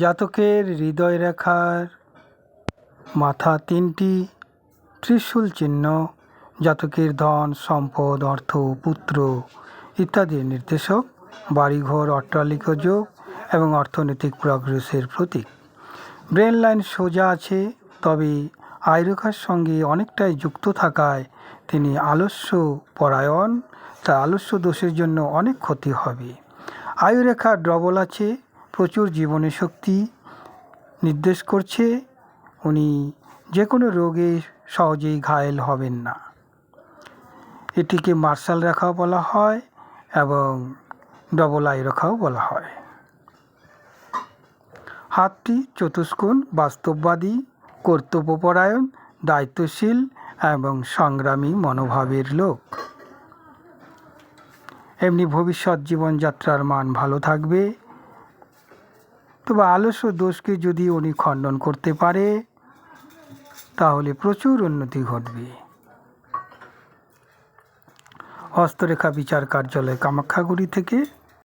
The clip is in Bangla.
জাতকের হৃদয় রেখার মাথা 3টি, ত্রিশূল চিহ্ন জাতকের ধন, সম্পদ, অর্থ, পুত্র ইত্যাদির নির্দেশক, বাড়িঘর, অট্টালিকা যোগ এবং অর্থনৈতিক প্রগ্রেসের প্রতীক। ব্রেন লাইন সোজা আছে, তবে আয়ুরেখার সঙ্গে অনেকটাই যুক্ত থাকায় তিনি আলস্য পরায়ণ, তা আলস্য দোষের জন্য অনেক ক্ষতি হবে। আয়ুরেখা ডবল আছে, প্রচুর জীবনী শক্তি নির্দেশ করছে। উনি যে কোনো রোগে সহজেই ঘায়েল হবেন না। এটিকে মার্শাল রেখাও বলা হয় এবং ডবল আয়ুরেখাও বলা হয়। হাতটি চতুষ্কোণ, বাস্তববাদী, কর্তব্যপরায়ণ, দায়িত্বশীল এবং সংগ্রামী মনোভাবের লোক। এমনি ভবিষ্যৎ জীবনযাত্রার মান ভালো থাকবে। তবে আলস্য দোষকে যদি উনি খণ্ডন করতে পারে তাহলে প্রচুর উন্নতি ঘটবে। হস্তরেখা বিচার কার্যালয়, কামাখ্যাগুড়ি থেকে